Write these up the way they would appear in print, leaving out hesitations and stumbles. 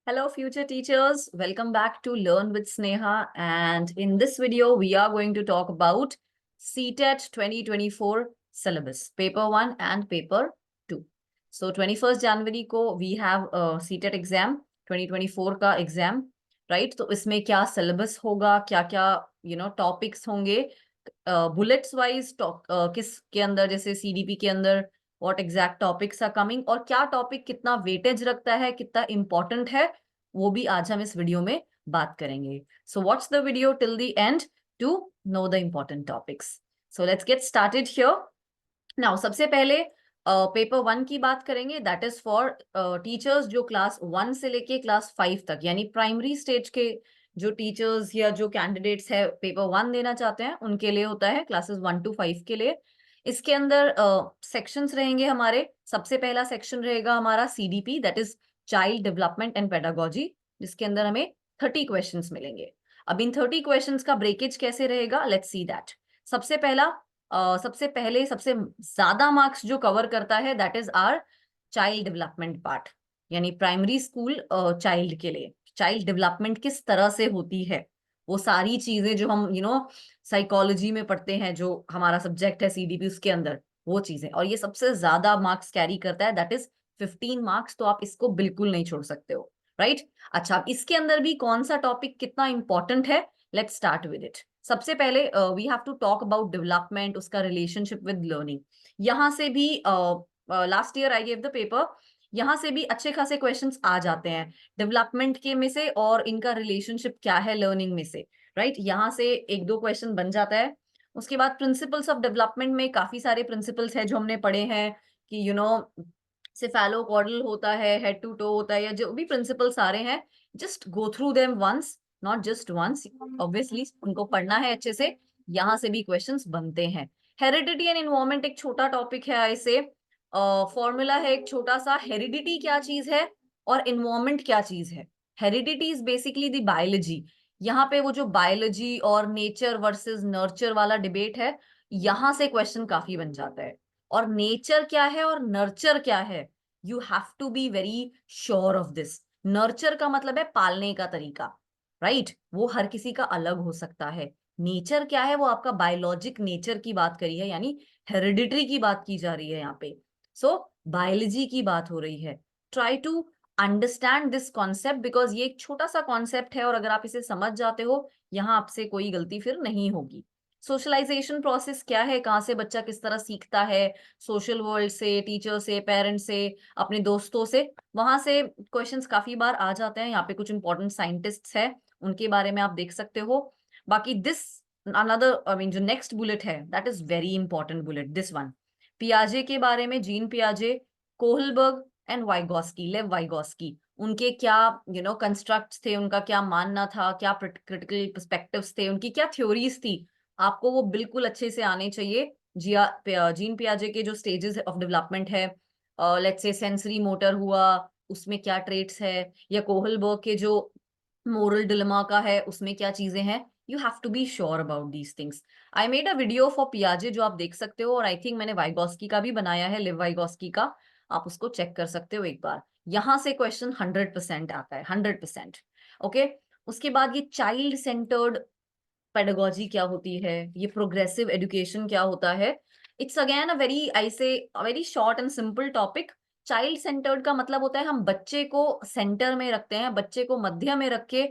Hello, future teachers. Welcome back to Learn with Sneha. And in this video, we are going to talk about CTET 2024 syllabus, paper 1 and paper 2. So 21st January को we have a CTET exam, 2024 का exam, right? तो इसमें क्या syllabus होगा, क्या topics होंगे, bullets wise किस के अंदर, जैसे CDP के अंदर what exact topics are coming और क्या टॉपिक कितना वेटेज रखता है, कितना इंपॉर्टेंट है, वो भी आज हम इस वीडियो में बात करेंगे. So watch the video till the end to know the important topics. So let's get started here. Now सबसे पहले पेपर 1 की बात करेंगे. दैट इज फॉर टीचर्स जो क्लास 1 से लेके क्लास 5 तक, यानी प्राइमरी स्टेज के जो टीचर्स या जो कैंडिडेट्स है पेपर 1 देना चाहते हैं, उनके लिए होता है, क्लासेस 1 to 5 के लिए. इसके अंदर सेक्शंस रहेंगे हमारे. सबसे पहला सेक्शन रहेगा हमारा CDP, that is child development and pedagogy, जिसके अंदर हमें 30 क्वेश्चंस मिलेंगे. अब इन 30 क्वेश्चंस का ब्रेकेज कैसे रहेगा, लेट्स सी दैट. सबसे पहला सबसे पहले सबसे ज्यादा मार्क्स जो कवर करता है, that is our child development part, यानी प्राइमरी स्कूल चाइल्ड के लिए चाइल्ड डेवलपमेंट किस तरह से होती है, वो सारी चीजें जो हम साइकोलॉजी में पढ़ते हैं, जो हमारा सब्जेक्ट है सीडीपी, उसके अंदर वो चीजें, और ये सबसे ज्यादा मार्क्स कैरी करता है, दैट इज 15 मार्क्स. तो आप इसको बिल्कुल नहीं छोड़ सकते हो, राइट? अच्छा, अब इसके अंदर भी कौन सा टॉपिक कितना इंपॉर्टेंट है, लेट्स स्टार्ट विद इट. सबसे पहले we have to talk about development, उसका रिलेशनशिप विद लर्निंग. यहाँ से भी last year I gave the paper, यहाँ से भी अच्छे खासे क्वेश्चंस आ जाते हैं डेवलपमेंट के में से, और इनका रिलेशनशिप क्या है लर्निंग में से, राइट? यहाँ से एक दो क्वेश्चन बन जाता है. उसके बाद प्रिंसिपल्स ऑफ डेवलपमेंट में काफी सारे प्रिंसिपल्स हैं जो हमने पढ़े हैं, कि सिफेलोकॉर्डल होता है, हेड टू टो होता है, या जो भी प्रिंसिपल सारे हैं, just go through them once, not just once, obviously उनको पढ़ना है अच्छे से. यहाँ से भी क्वेश्चंस बनते हैं. हेरिडिटी एंड इन्वायरमेंट एक छोटा टॉपिक है ऐसे, फॉर्मूला है एक छोटा सा, हेरिडिटी क्या चीज है और इन्वायरमेंट क्या चीज है. Heredity is basically the biology. यहाँ पे वो जो बायोलॉजी और नेचर वर्सेस नर्चर वाला डिबेट है, यहाँ से क्वेश्चन काफी बन जाता है. और नेचर क्या है और नर्चर क्या है, you have to be very sure of this. Nurture का मतलब है पालने का तरीका, राइट? वो हर किसी का अलग हो सकता है. नेचर क्या है, वो आपका बायोलॉजिक नेचर की बात करी है, यानी हेरिडिटरी की बात की जा रही है यहाँ पे. सो बायोलॉजी की बात हो रही है. Try to understand this concept, because ये एक छोटा सा कॉन्सेप्ट है, और अगर आप इसे समझ जाते हो, यहाँ आपसे कोई गलती फिर नहीं होगी. सोशलाइजेशन प्रोसेस क्या है, कहाँ से बच्चा किस तरह सीखता है, सोशल वर्ल्ड से, टीचर से, पेरेंट्स से, अपने दोस्तों से, वहां से क्वेश्चंस काफी बार आ जाते हैं. यहाँ पे कुछ इंपॉर्टेंट साइंटिस्ट्स हैं, उनके बारे में आप देख सकते हो. बाकी दिस अनदर, आई मीन जो नेक्स्ट बुलेट है, that is very important bullet, this one. पियाजे के बारे में, जीन पियाजे, Kohlberg and Vygotsky, Lev Vygotsky, उनके क्या कंस्ट्रक्ट्स थे, उनका क्या मानना था, क्या क्रिटिकल पर्सपेक्टिव्स थे, उनकी क्या थ्योरीज थी, आपको वो बिल्कुल अच्छे से आने चाहिए. जीन पियाजे के जो स्टेजेस ऑफ डेवलपमेंट है, लेट्स से सेंसरी मोटर हुआ, उसमें क्या ट्रेट्स है, या कोहलबर्ग के जो मोरल डिलेमा का है, उसमें क्या चीजें हैं, you have to be sure about these things. I made a video for पियाजे जो आप देख सकते हो, और आई थिंक मैंने वाइगोस्की का भी बनाया है, लिव वाइगोस्की का, आप उसको चेक कर सकते हो एक बार. यहाँ से क्वेश्चन 100% आता है, 100%. ओके. उसके बाद ये चाइल्ड सेंटर्ड पेडागोजी क्या होती है, ये प्रोग्रेसिव एजुकेशन क्या होता है. इट्स अगेन अ वेरी, आई से very short and simple topic. Child centred का मतलब होता है हम बच्चे को सेंटर में रखते हैं, बच्चे को मध्य में रख के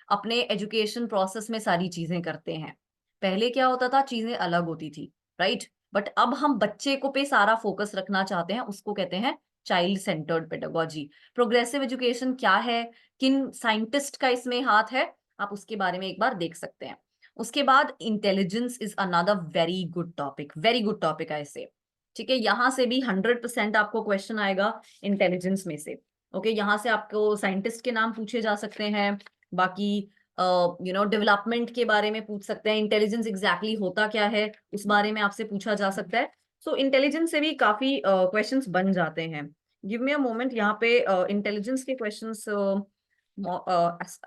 अपने एजुकेशन प्रोसेस में सारी चीजें करते हैं. पहले क्या होता था, चीजें अलग होती थी, राइट? बट अब हम बच्चे को पे सारा फोकस रखना चाहते हैं, उसको कहते हैं child centred pedagogy. Progressive education क्या है, किन साइंटिस्ट का इसमें हाथ है, आप उसके बारे में एक बार देख सकते हैं. उसके बाद intelligence is another very good topic, very good topic ऐसे. ठीक है, यहां से भी 100% आपको क्वेश्चन आएगा इंटेलिजेंस में से. ओके, यहाँ से आपको साइंटिस्ट के नाम पूछे जा सकते हैं, बाकी डेवलपमेंट के बारे में पूछ सकते हैं, इंटेलिजेंस एग्जैक्टली होता क्या है उस बारे में आपसे पूछा जा सकता है. सो इंटेलिजेंस से भी काफी क्वेश्चंस बन जाते हैं. गिव मी अ मोमेंट, यहाँ पे इंटेलिजेंस के क्वेश्चंस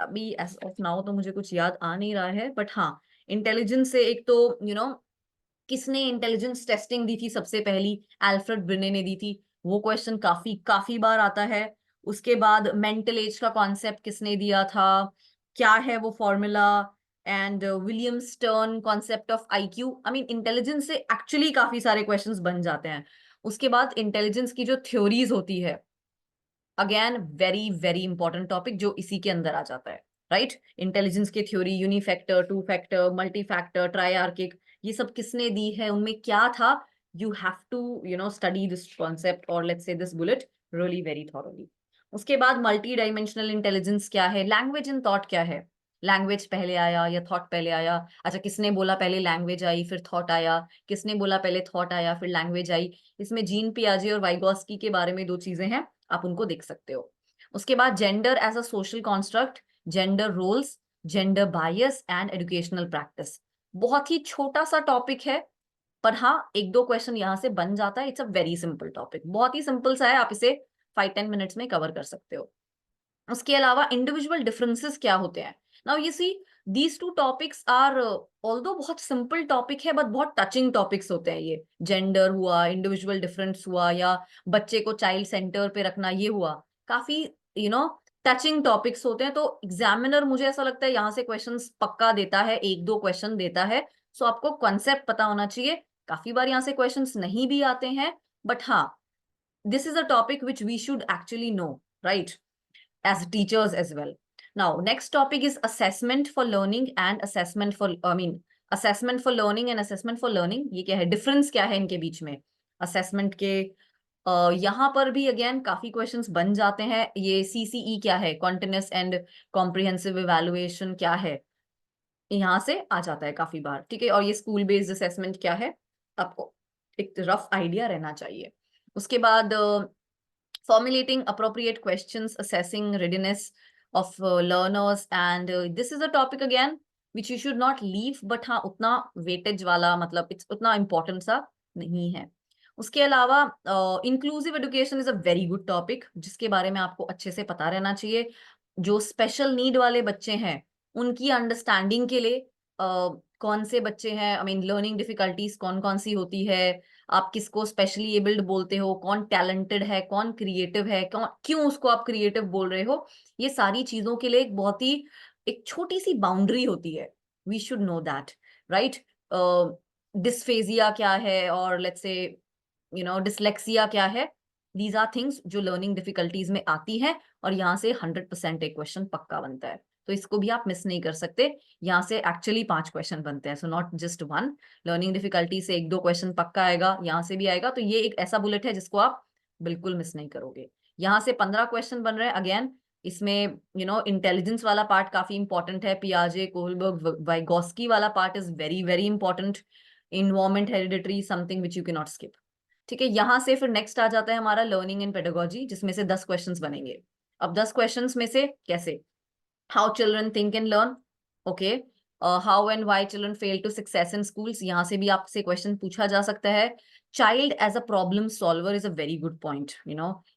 अभी एज ऑफ नाउ तो मुझे कुछ याद आ नहीं रहा है, बट हाँ, इंटेलिजेंस से एक तो किसने इंटेलिजेंस टेस्टिंग दी थी सबसे पहली, अल्फ्रेड ब्रिने ने दी थी, वो क्वेश्चन काफी काफी बार आता है. उसके बाद मेंटल एज का कॉन्सेप्ट किसने दिया था, क्या है वो formula, and William stern concept of IQ. I mean intelligence से एक्चुअली काफी सारे क्वेश्चंस बन जाते हैं। उसके बाद इंटेलिजेंस की जो थ्योरीज होती है, again very very important topic जो इसी के अंदर आ जाता है, राइट। इंटेलिजेंस की theory, unifactor, two factor, multi factor, triarchic, ये सब किसने दी है, उनमें क्या था। You have to study this concept और let's say this bullet really very thoroughly. उसके बाद मल्टी डायमेंशनल इंटेलिजेंस क्या है, लैंग्वेज इन थॉट क्या है, लैंग्वेज पहले आया या थॉट पहले आया। अच्छा, किसने बोला पहले लैंग्वेज आई फिर थॉट आया, किसने बोला पहले थॉट आया फिर लैंग्वेज आई। इसमें जीन पियाजे और वाइगोस्की के बारे में दो चीजें हैं, आप उनको देख सकते हो। उसके बाद gender as a social construct, gender roles, gender bias and educational practice. बहुत ही छोटा सा टॉपिक है, पर हाँ एक दो क्वेश्चन यहाँ से बन जाता है। It's a very simple topic, बहुत ही सिंपल सा है, आप इसे 5-10 मिनट्स में कवर कर सकते हो। उसके अलावा इंडिविजुअल डिफरेंसेस क्या होते हैं। Now you see these two topics are although बहुत सिंपल टॉपिक है बट बहुत टचिंग टॉपिक्स होते हैं। ये जेंडर हुआ, इंडिविजुअल डिफरेंस हुआ, या बच्चे को चाइल्ड सेंटर पे रखना, ये हुआ काफी टचिंग टॉपिक्स होते हैं। तो एग्जामिनर मुझे ऐसा लगता है यहाँ से क्वेश्चंस पक्का देता है, एक दो क्वेश्चन देता है। सो आपको कॉन्सेप्ट पता होना चाहिए। काफी बार यहाँ से क्वेश्चंस नहीं भी आते हैं, बट हाँ this is a topic which we should actually know, right, as teachers as well. Now next topic is assessment for learning and assessment for assessment for learning and assessment for learning। ये क्या है, difference क्या है इनके बीच में assessment के। यहाँ पर भी अगेन काफी क्वेश्चंस बन जाते हैं। ये सीसीई क्या है, कॉन्टिन्यूस एंड कॉम्प्रिहेंसिव इवैल्यूएशन क्या है, यहाँ से आ जाता है काफी बार, ठीक है। और ये स्कूल बेस्ड असेसमेंट क्या है, आपको एक रफ आइडिया रहना चाहिए। उसके बाद formulating appropriate questions, assessing readiness of learners, and this is a topic again which you should not leave, but हाँ उतना वेटेज वाला, मतलब इट्स उतना इम्पोर्टेंट सा नहीं है। उसके अलावा inclusive education is a very good topic जिसके बारे में आपको अच्छे से पता रहना चाहिए। जो स्पेशल नीड वाले बच्चे हैं उनकी अंडरस्टैंडिंग के लिए कौन से बच्चे हैं, आई मीन लर्निंग डिफिकल्टीज कौन कौन सी होती है, आप किसको स्पेशली एबल्ड बोलते हो, कौन टैलेंटेड है, कौन क्रिएटिव है, कौन क्यों उसको आप क्रिएटिव बोल रहे हो, ये सारी चीजों के लिए एक बहुत ही एक छोटी सी बाउंड्री होती है। We should know that, right. Dysphasia क्या है, और लेट्स से डिसलेक्सिया क्या है। दीज आर थिंग्स जो लर्निंग डिफिकल्टीज में आती है, और यहाँ से 100% एक क्वेश्चन पक्का बनता है। तो इसको भी आप मिस नहीं कर सकते। यहाँ से एक्चुअली 5 क्वेश्चन बनते हैं, so not just one. Learning difficulty से एक दो क्वेश्चन पक्का आएगा, यहाँ से भी आएगा। तो ये एक ऐसा बुलेट है जिसको आप बिल्कुल मिस नहीं करोगे। यहाँ से 15 क्वेश्चन बन रहे हैं। अगेन इसमें इंटेलिजेंस वाला पार्ट काफी इंपॉर्टेंट है, पियाजे, कोहलबर्ग, वाइगोस्की वाला part is very very important. Environment, hereditary, something which you can not skip, ठीक है। यहाँ से फिर नेक्स्ट आ जाता है हमारा लर्निंग एंड पेडागोजी, जिसमें से 10 क्वेश्चंस बनेंगे। अब 10 क्वेश्चंस में से कैसे, how children think and learn, okay, how and why children fail to success in schools, यहाँ से भी आपसे क्वेश्चन पूछा जा सकता है। Child as a problem solver is a very good point,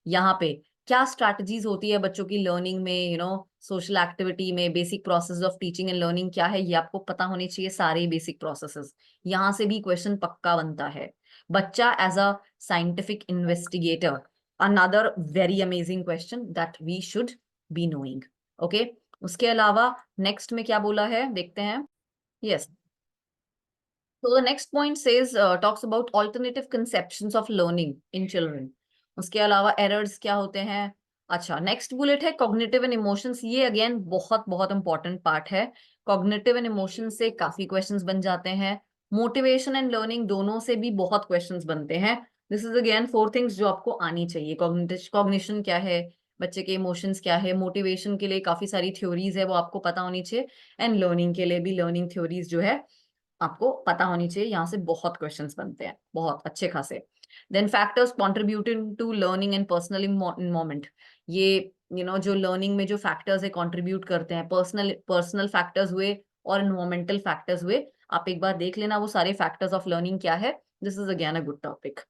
यहाँ पे क्या स्ट्रैटेजीज होती है बच्चों की लर्निंग में, सोशल एक्टिविटी में, basic process of teaching and learning क्या है, ये आपको पता होने चाहिए, सारे बेसिक प्रोसेसेस। यहाँ से भी क्वेश्चन पक्का बनता है। बच्चा as a scientific investigator, another very amazing question that we should be knowing, okay। उसके अलावा नेक्स्ट में क्या बोला है देखते हैं। Yes, so the next point says talks about alternative conceptions of learning in children। उसके अलावा एरर्स क्या होते हैं। अच्छा, नेक्स्ट बुलेट है कॉग्निटिव एंड इमोशंस। ये अगेन बहुत बहुत इंपॉर्टेंट पार्ट है। कॉग्निटिव एंड इमोशंस से काफी क्वेश्चंस बन जाते हैं। मोटिवेशन एंड लर्निंग दोनों से भी बहुत क्वेश्चंस बनते हैं। दिस इज अगेन 4 थिंग्स जो आपको आनी चाहिए। कॉग्निशन क्या है, बच्चे के इमोशंस क्या है, मोटिवेशन के लिए काफी सारी थ्योरीज है वो आपको पता होनी चाहिए, एंड लर्निंग के लिए भी लर्निंग थ्योरीज जो है आपको पता होनी चाहिए। यहाँ से बहुत क्वेश्चंस बनते हैं, बहुत अच्छे खासे। Then factors contributing to learning and personal involvement. ये जो लर्निंग में जो फैक्टर्स है कंट्रीब्यूट करते हैं, पर्सनल फैक्टर्स हुए और इन्वायरमेंटल फैक्टर्स हुए। आप एक बार देख लेना वो सारे फैक्टर्स ऑफ लर्निंग क्या है। This is again a good topic,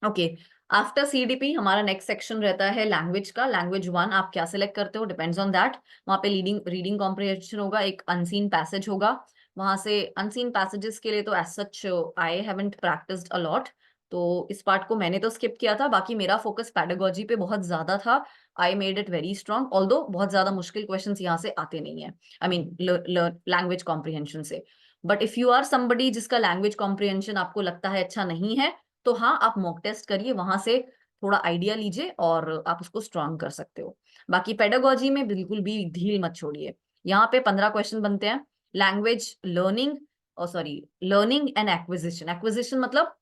okay. After CDP हमारा नेक्स्ट सेक्शन रहता है लैंग्वेज का। लैंग्वेज 1 आप क्या सिलेक्ट करते हो डिपेंड्स ऑन दैट। वहां पे रीडिंग कॉम्प्रिहेंशन होगा, एक अनसीन पैसेज होगा। वहां से अनसीन पैसेजेस के लिए तो as such I haven't practised a lot, तो इस पार्ट को मैंने तो स्किप किया था, बाकी मेरा फोकस पैडागोजी पे बहुत ज्यादा था। I made it very strong, although बहुत ज्यादा मुश्किल क्वेश्चंस यहाँ से आते नहीं है, आई मीन लैंग्वेज कॉम्प्रिहेंशन से। But if you are somebody जिसका लैंग्वेज कॉम्प्रिहेंशन आपको लगता है अच्छा नहीं है, तो हाँ, आप मॉक टेस्ट करिए, वहां से थोड़ा आइडिया लीजिए और आप उसको स्ट्रांग कर सकते हो। बाकी पेडागोजी में बिल्कुल भी ढील मत छोड़िए। यहाँ पे 15 क्वेश्चन बनते हैं। लैंग्वेज लर्निंग, और sorry, learning and acquisition. Acquisition मतलब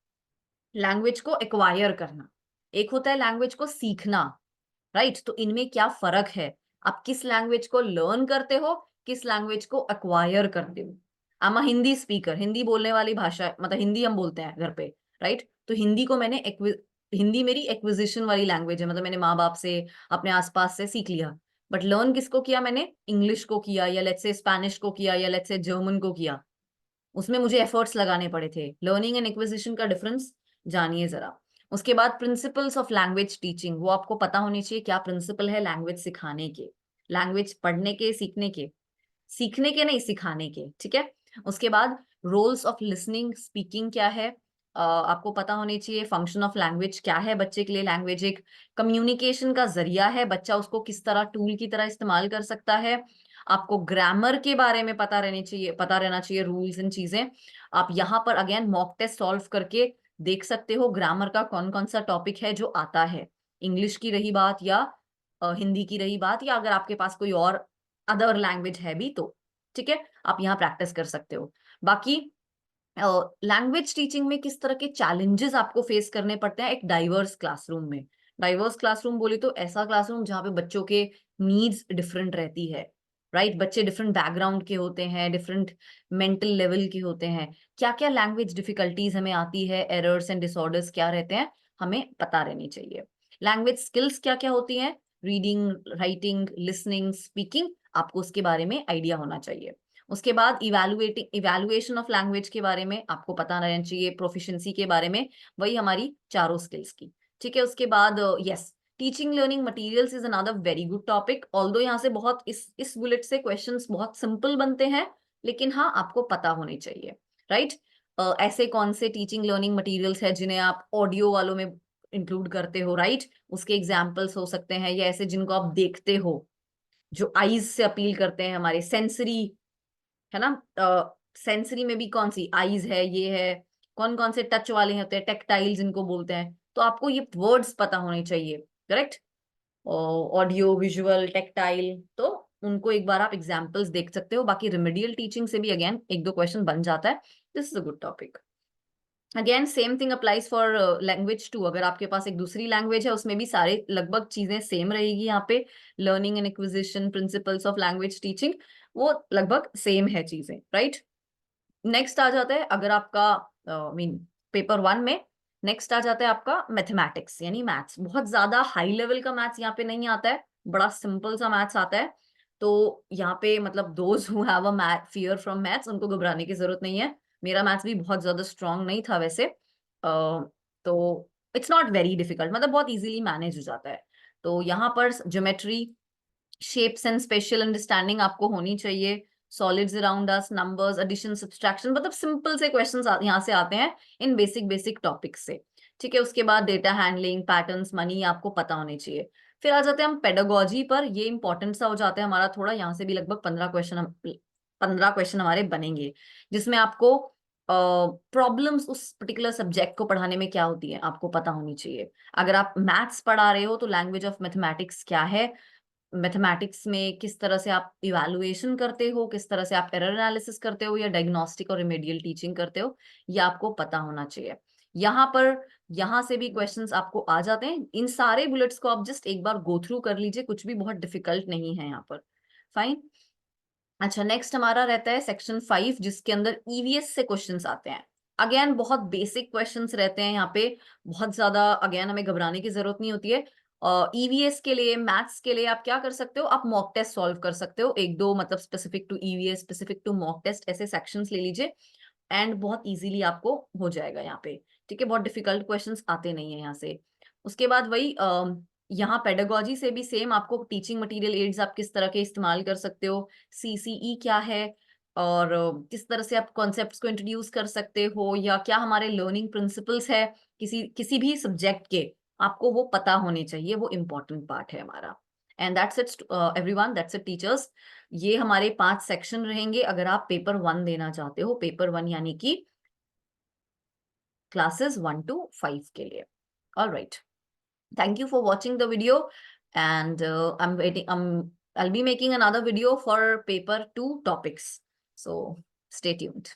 लैंग्वेज को एक्वायर करना, एक होता है लैंग्वेज को सीखना, राइट? तो इनमें क्या फर्क है? आप किस लैंग्वेज को लर्न करते हो, किस लैंग्वेज को एक्वायर करते हो। I am Hindi speaker, Hindi बोलने वाली भाषा, मतलब हिंदी हम बोलते हैं घर पे, राइट? तो हिंदी को मैंने हिंदी मेरी एक्विजिशन वाली लैंग्वेज है, मतलब मैंने माँ बाप से, अपने आसपास से सीख लिया। बट लर्न किसको किया मैंने? इंग्लिश को किया, या लेट्स से स्पेनिश को किया, या लेट्स से जर्मन को किया। उसमें मुझे एफर्ट्स लगाने पड़े थे। लर्निंग एंड एक्विजिशन का डिफरेंस जानिए जरा। उसके बाद प्रिंसिपल्स ऑफ लैंग्वेज टीचिंग, वो आपको पता होनी चाहिए क्या प्रिंसिपल है लैंग्वेज सिखाने के, लैंग्वेज पढ़ने के, सीखने के नहीं, सिखाने के, ठीक है? उसके बाद रोल्स ऑफ लिसनिंग स्पीकिंग क्या है, आपको पता होनी चाहिए। फंक्शन ऑफ लैंग्वेज क्या है बच्चे के लिए? लैंग्वेज एक कम्युनिकेशन का जरिया है, बच्चा उसको किस तरह टूल की तरह इस्तेमाल कर सकता है। आपको ग्रामर के बारे में पता रहना चाहिए, रूल्स एंड चीजें। आप यहाँ पर अगेन मॉक टेस्ट सॉल्व करके देख सकते हो ग्रामर का कौन कौन सा टॉपिक है जो आता है, इंग्लिश की रही बात या हिंदी की रही बात, या अगर आपके पास कोई और अदर लैंग्वेज है भी तो, ठीक है, आप यहाँ प्रैक्टिस कर सकते हो। बाकी लैंग्वेज टीचिंग में किस तरह के चैलेंजेस आपको फेस करने पड़ते हैं एक डाइवर्स क्लासरूम में। डाइवर्स क्लासरूम बोले तो ऐसा क्लासरूम जहाँ पे बच्चों के नीड्स डिफरेंट रहती है, राइट? बच्चे डिफरेंट बैकग्राउंड के होते हैं, डिफरेंट मेंटल लेवल के होते हैं। क्या क्या लैंग्वेज डिफिकल्टीज हमें आती है, एरर्स एंड डिसऑर्डर्स क्या रहते हैं, हमें पता रहनी चाहिए। लैंग्वेज स्किल्स क्या क्या होती हैं, रीडिंग, राइटिंग, लिसनिंग, स्पीकिंग, आपको उसके बारे में आइडिया होना चाहिए। उसके बाद इवैल्यूएशन ऑफ लैंग्वेज के बारे में आपको पता रहना चाहिए, प्रोफिशिएंसी के बारे में, वही हमारी चारों स्किल्स की, ठीक है? उसके बाद yes, teaching learning materials is another very good topic. Although यहाँ से बहुत इस बुलेट से क्वेश्चंस बहुत सिंपल बनते हैं, लेकिन हाँ, आपको पता होने चाहिए, राइट? ऐसे कौन से टीचिंग लर्निंग मटेरियल्स है जिन्हें आप ऑडियो वालों में इंक्लूड करते हो, राइट? उसके एग्जाम्पल्स हो सकते हैं, या ऐसे जिनको आप देखते हो, जो आईज से अपील करते हैं, हमारे सेंसरी, है ना? सेंसरी में भी कौन सी आईज है, ये है, कौन कौन से टच वाले होते हैं, टेक्टाइल जिनको बोलते हैं। तो आपको ये वर्ड्स पता होने चाहिए, करेक्ट? ऑडियो, विजुअल, टेक्टाइल, तो उनको एक बार आप एग्जाम्पल्स देख सकते हो। बाकी रिमेडियल टीचिंग से भी अगेन एक दो क्वेश्चन बन जाता है। This is a good topic. Again same thing applies for language too. अगर आपके पास एक दूसरी लैंग्वेज है, उसमें भी सारे लगभग चीजें सेम रहेगी। यहाँ पे learning and acquisition, principles of language teaching, वो लगभग सेम है चीजें, राइट? नेक्स्ट आ जाता है, अगर आपका मीन पेपर वन में नेक्स्ट आ जाता है आपका मैथमेटिक्स यानी मैथ्स। बहुत ज्यादा हाई लेवल का मैथ्स यहाँ पे नहीं आता है, बड़ा सिंपल सा मैथ्स आता है। तो यहाँ पे मतलब those who have a math fear from maths, उनको घबराने की जरूरत नहीं है। मेरा मैथ्स भी बहुत ज्यादा स्ट्रांग नहीं था वैसे, तो इट्स नॉट वेरी डिफिकल्ट, मतलब बहुत इजीली मैनेज हो जाता है। तो यहाँ पर geometry, shapes and spatial understanding आपको होनी चाहिए। Solids around us, numbers, addition, subtraction, मतलब सिंपल से क्वेश्चंस यहाँ से आते हैं इन बेसिक बेसिक टॉपिक्स से, ठीक है? उसके बाद डेटा हैंडलिंग, पैटर्न्स, मनी आपको पता होने चाहिए। फिर आ जाते हैं हम पेडागोजी पर, ये इंपॉर्टेंट सा हो जाता है हमारा थोड़ा। यहाँ से भी लगभग 15 क्वेश्चन हमारे बनेंगे, जिसमें आपको प्रॉब्लम्स उस पर्टिकुलर सब्जेक्ट को पढ़ाने में क्या होती है आपको पता होनी चाहिए। अगर आप मैथ्स पढ़ा रहे हो तो लैंग्वेज ऑफ मैथमेटिक्स क्या है, मैथमेटिक्स में किस तरह से आप इवैल्यूएशन करते हो, किस तरह से आप एरर एनालिसिस करते हो, या डायग्नोस्टिक और रिमेडियल टीचिंग करते हो, ये आपको पता होना चाहिए। यहाँ पर यहाँ से भी क्वेश्चंस आपको आ जाते हैं। इन सारे बुलेट्स को आप जस्ट एक बार गो थ्रू कर लीजिए, कुछ भी बहुत डिफिकल्ट नहीं है यहाँ पर। फाइन। अच्छा, नेक्स्ट हमारा रहता है सेक्शन 5, जिसके अंदर ईवीएस से क्वेश्चंस आते हैं। अगेन बहुत बेसिक क्वेश्चंस रहते हैं यहाँ पे, बहुत ज्यादा अगेन हमें घबराने की जरूरत नहीं होती है। ईवीएस के लिए, मैथ्स के लिए आप क्या कर सकते हो, आप मॉक टेस्ट सॉल्व कर सकते हो, एक दो, मतलब specific to EVS, specific to mock test, ऐसे सेक्शंस ले लीजिए एंड बहुत इजीली आपको हो जाएगा यहाँ पे, ठीक है? बहुत डिफिकल्ट क्वेश्चंस आते नहीं है यहाँ से। उसके बाद वही यहाँ पेडागोजी से भी सेम, आपको टीचिंग मटेरियल एड्स आप किस तरह के इस्तेमाल कर सकते हो, सीसीई क्या है, और किस तरह से आप कॉन्सेप्ट्स को इंट्रोड्यूस कर सकते हो, या क्या हमारे लर्निंग प्रिंसिपल्स है किसी किसी भी सब्जेक्ट के, आपको वो पता होने चाहिए, वो इम्पोर्टेंट पार्ट है हमारा। And that's it everyone, that's it teachers. ये हमारे 5 सेक्शन रहेंगे अगर आप पेपर 1 देना चाहते हो, पेपर 1 यानी कि क्लासेस 1 to 5 के लिए। All right, thank you for watching the video, and I'll be making another video for paper 2 topics, so stay tuned.